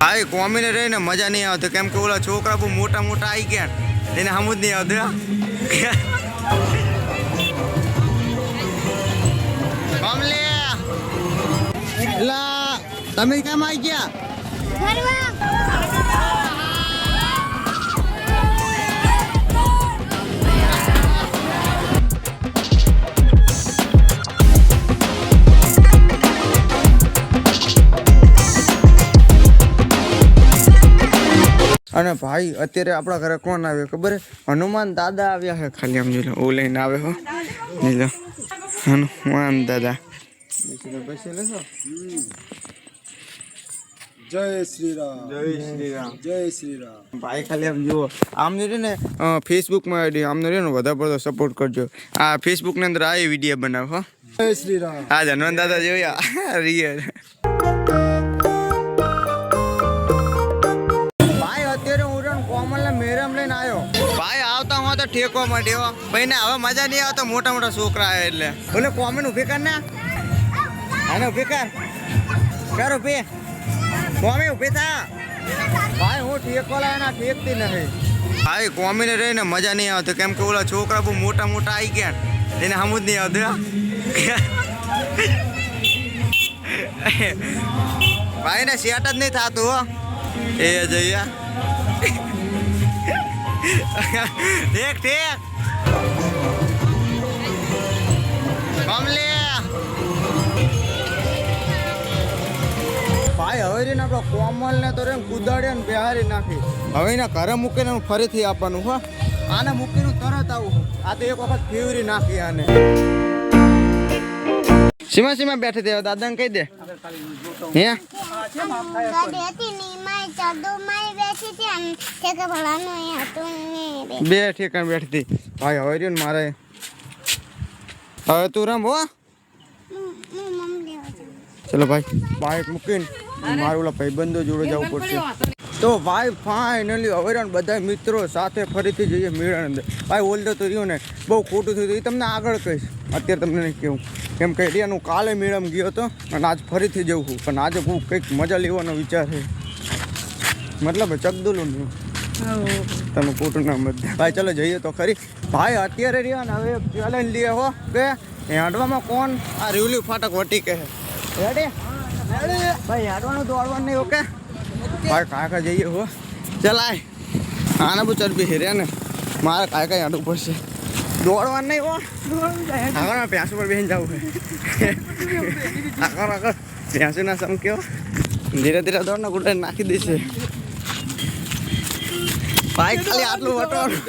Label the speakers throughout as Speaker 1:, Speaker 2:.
Speaker 1: ભાઈ કોમીને રહીને મજા નહીં આવતી કેમ કે ઓલા છોકરા બહુ મોટા મોટા આવી ગયા એને સમજ નહીં આવતું કોમલે એલા તમે કેમ આવી ગયા અને ભાઈ અત્યારે આપણા ઘરે કોણ આવ્યો ખબર હનુમાન દાદા આવ્યા છે ખાલી આમ જોઈ લો ઓ લઈને આવે હો જોઈ લો હનુમાન દાદા
Speaker 2: જય શ્રી રામ
Speaker 1: જય શ્રી રામ
Speaker 2: જય શ્રી રામ
Speaker 1: ભાઈ ખાલી આમ જુઓ આમને રે ને ફેસબુકમાં આમને રે ને વધારે પડતો સપોર્ટ કરજો આ ફેસબુકની અંદર આ વિડીયો બનાવો
Speaker 2: જય શ્રી રામ
Speaker 1: હા હનુમાન દાદા જોયા રિયલ મેરમ લઈને આવ્યો ભાઈ આવતા હું તો ઠેકો માંડ્યો ભાઈ ને હવે મજા નહીં આવતો મોટા મોટા છોકરા આવે એટલે બોલે કોમેન્ટ ઉભી કર ને આને ઉભી કર ઉભી કોમે ઉભી થા ભાઈ હું ઠેકો લાવે ઠેકતી નથી ભાઈ કોમીને રહીને મજા નહીં આવતી કેમ કે ઓલા છોકરા બહુ મોટા મોટા આવી ગયા એને સમજ નહીં આવતું ભાઈ ને સેટ જ નહીં થતું હો એ જઈએ देख देख कमले भाई હવે રે આપણો કોમલ ને તો રે કુદાડે ને બિહારી નાખી હવે એના ઘરે મૂકીને ફરીથી આપવાનું હો આને મૂકીને તરત આવું આ તો એક વખત ફેવરી નાખી આને સીમા સીમા બેઠી દે દાદાને કહી દે હે બે ઠેકાણ બેઠતી ભાઈ હવે રહ્યું ને મારે હવે તું રમ હો ચલો ભાઈ બાઇક મૂકીને મારું ઓલા ભાઈબંધો જોડે જવું પડશે તો ભાઈ ફાઇનલી હવે રહ્યું બધા મિત્રો સાથે ફરીથી જઈએ મેળા અંદર ભાઈ ઓલદો તો રહ્યો ને બહુ ખોટું થયું એ તમને આગળ કહીશ અત્યારે તમને નહીં કહું કેમ કે એરિયાનું કાલે મેળામાં ગયો હતો અને આજ ફરીથી જવું છું પણ આજે હું કંઈક મજા લેવાનો વિચાર છે મતલબ ચકદુલું નહીં તમે ખોટું ના મત ભાઈ ચાલો જઈએ તો ખરી ભાઈ અત્યારે રહ્યા ને હવે ચેલેન્જ લઈએ હો કે હાંડવામાં કોણ આ રીવલી ફાટક વટી કહે રેડી ભાઈ હાંડવાનું દોડવાનું નહીં ઓકે ભાઈ કાંકા જઈએ હો ચલાય આને બહુ ચરબી હેર્યા ને મારે કાંઈ હાંડવું પડશે દોડવાનું નહીં હો આગળ પ્યાસું પર બેસીને જવું છે આગળ પ્યાસું ના સમક્યો ધીરે ધીરે દોડને ગુડા નાખી દેશે ભાઈ ખાલી આટલું વટવાનું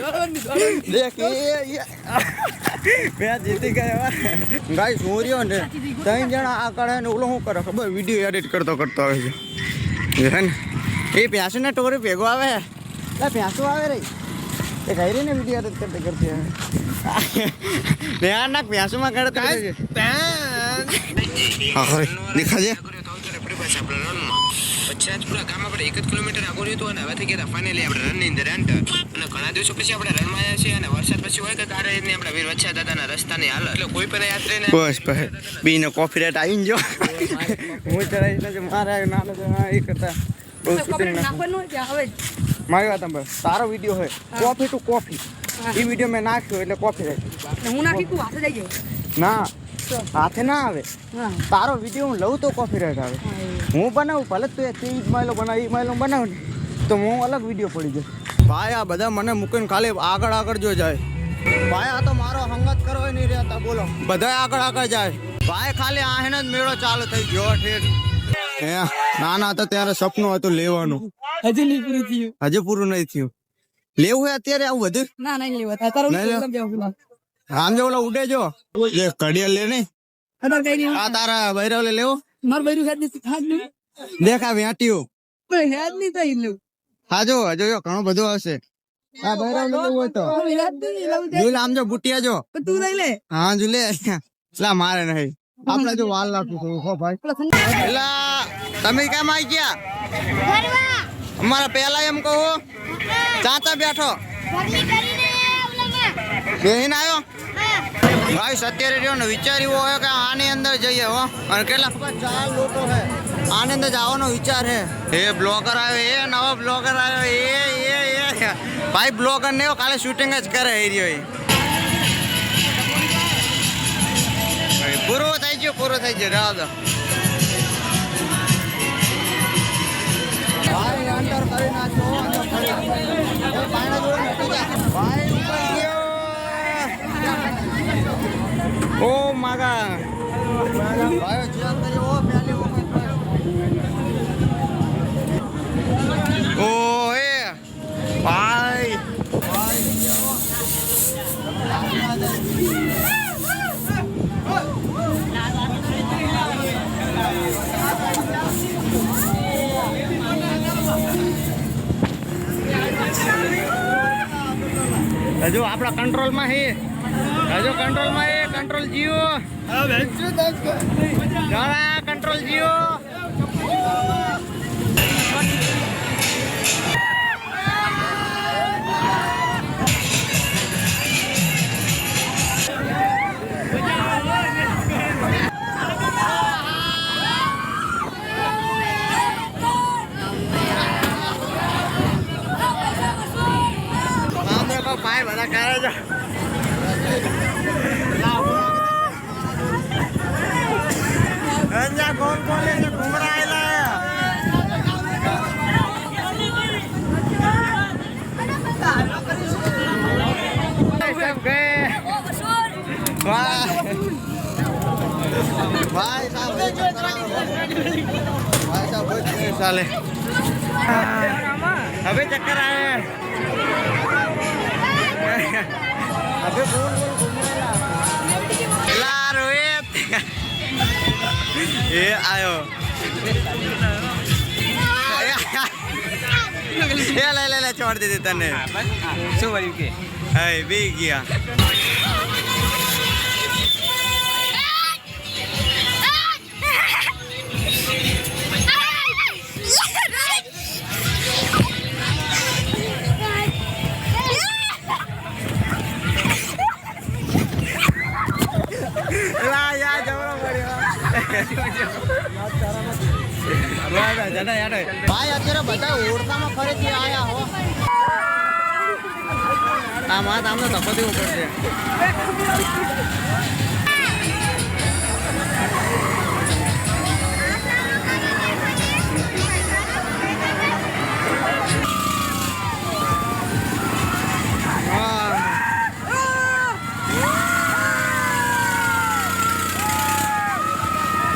Speaker 1: દેખ મેં જીતી ગયા ગાય સોર્યો ને 3 જણા આગળ ને ઓલો શું કરે ખબર વિડીયો એડિટ કરતો આવે છે હે ને એ પ્યાસું ને ટોરી ભેગો આવે પ્યાસું આવે રે એ કઈ રહી ને વિડીયો એડિટ કરતી ધ્યાન નાખ પ્યાસુમાં કરે દેખાજે પછી પૂરા ગામ આપણે 1 કિલોમીટર આગળ રહ્યું અને હવેથી ગયા ફાઇનલી આપણે રનની અંદર એન્ટર અને ઘણા દિવસો પછી આપણે રનમાં આવ્યા છીએ અને વરસાદ પછી હોય કે કારે ને આપણે વીર વચ્ચા દાદાના રસ્તાની હાલ એટલે કોઈ પણ યાત્રીને બસ ભાઈ બીનો કોફી રેટ આવીને જો હું ચડાઈ ને મારા નાનો એ કરતા બહુ શૂટિંગ નાખવાનું કે હવે મારી વાત સાંભળ તારો વિડીયો હોય કોફી ટુ કોફી એ વિડીયો મેં નાખ્યો એટલે કોફી રેટ
Speaker 3: હું નાખી તું હાથે જઈ ગયો
Speaker 1: ના હાથે ના આવે તારો વિડીયો હું લઉં તો કોફી રેટ આવે હું બનાવું ભલે તું 30 માઇલો બનાવ 1 માઇલો બનાવ ને તો હું અલગ વિડીયો પડી જાય ભાઈ આ બધા મને મૂકીને ખાલી આગળ જો જાય ભાઈ આ તો મારો હંગત કરો નહીં રહેતા બોલો બધા આગળ જાય ભાઈ ખાલી આહેને જ મેળો ચાલુ થઈ ગયો ઠેઠ નાના હતા ત્યારે સપનું હતું લેવાનું
Speaker 3: હજી નહીં પૂરું થયું
Speaker 1: હજી પૂરું નહીં થયું લેવું હે અત્યારે આવું બધું
Speaker 3: ના નહીં લેવા તારો
Speaker 1: આમ જો ઓલા ઉડે જો કડિયા લે નહીં આ તારા બૈરવ લેવો
Speaker 3: માર બૈરું હેડ ની થાજ ની
Speaker 1: દેખા વેટીઓ
Speaker 3: પણ હેડ ની થઈ લે
Speaker 1: હા જો ઘણું બધું આવશે આ બૈરવ લેવું હોય તો જોઈ આમ જો બુટિયા જો
Speaker 3: તું લઈ લે
Speaker 1: હા જો લે લા મારે નહીં આપણે જો વાલ લાગતું હો ભાઈ એલા તમે કેમ આવી ગયા અમારા પહેલા એમ કહો ચાચા બેઠો બેહીને આવ્યો ભાઈ 70 રહ્યો ને વિચાર્યું હોય કે આની અંદર જઈએ હો અને કેટલા 4 લોકો છે આનંદ જવાનો વિચાર છે એ બ્લોગર આવ્યો એ નવો બ્લોગર આવ્યો એ ભાઈ બ્લોગર ને કાલે શૂટિંગ જ કરે એ રહ્યો પૂરો થઈ ગયો રાહ દો ભાઈ અંડર કરી નાખો ભાઈ ઉપર ગયો ઓ માગા ભાઈ ચેક કર્યો ઓ પહેલી વખત ઓ એ ભાઈ હજુ આપણા કંટ્રોલમાં હે કંટ્રોલ જીઓ કંટ્રોલ જીઓ ભાઈ બધા કરે છે કોણ લે છે ઘુમરાયેલા सब गए भाई साहब साले अबे चक्कर आए अबे बोल ला रोहित ये आयो ले छोड़ दे तने શું કર્યું કે હે બી ગયા ભાઈ અત્યારે બધા ઓળખામાં ફરીથી આયા હો આ માત આમને તપતી ઉપર છે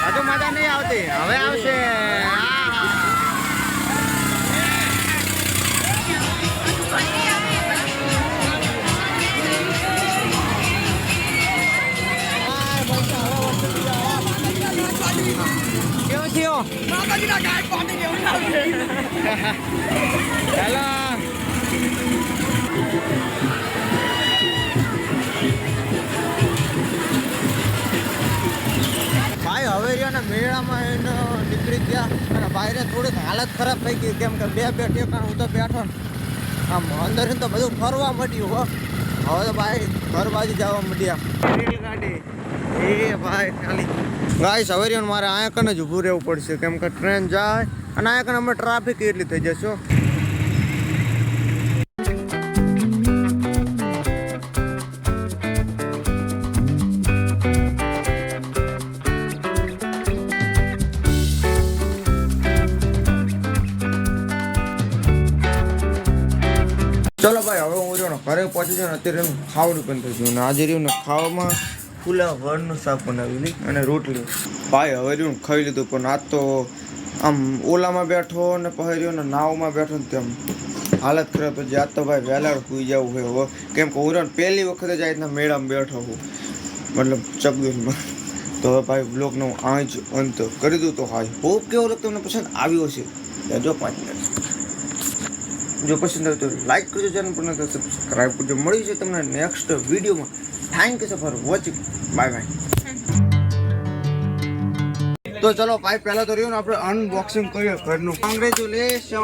Speaker 1: હજુ મજા નહીં આવતી હવે આવશે કેવું થયો ચાલો ભાઈ હવે રહ્યો મેળામાં એને નીકળી ગયા અને ભાઈને થોડીક હાલત ખરાબ થઈ ગઈ કેમ કે બે ટેકાણ હું તો બેઠો ને આમ અંદર તો બધું ફરવા માંડ્યું હો હવે તો ભાઈ ઘર બાજુ જવા માંડ્યા રેલગાડી એ ભાઈ ખાલી ગાઈસ હવે રહ્યો મારે અહીંયા કને જ ઊભું રહેવું પડશે કેમ કે ટ્રેન જાય અને અહીંયા કને અમે ટ્રાફિક એટલી થઈ જશો ચલો ભાઈ હવે હું રહ્યો ઘરે પહોંચી જાઉં અત્યારે એનું ખાવાનું પણ થઈ ગયું અને આજે રહ્યું ને ખાવામાં ફૂલા વરનું શાક બનાવી લીધી અને રોટલી ભાઈ હવે રહ્યું ખાઈ લીધું પણ આજ તો આમ ઓલામાં બેઠો ને પછી રહ્યો ને નાવમાં બેઠો ને તેમ હાલત ખરાબ પછી આજ તો ભાઈ વહેલા સુઈ જવું હોય હવે કેમ કે હું રહ્યો પહેલી વખતે જ રીતના મેળામાં બેઠો હું મતલબ ચકદુરમાં તો હવે ભાઈ બ્લોગનો હું અહીં જ અંત કરી દઉં તો હાય હોપ કેવો તમને પસંદ આવ્યો છે જો 5 મિનિટ જો પસંદ આવે તો લાઈક કરજો ચેનલ પર તો સબસ્ક્રાઈબ કરજો મળી છે તમને નેક્સ્ટ વિડીયોમાં thank you for watching bye bye તો ચલો ભાઈ પહેલા તો રહ્યું ને આપણે અનબોક્સિંગ કરીએ ઘરનું કોંગ્રેચ્યુલેશન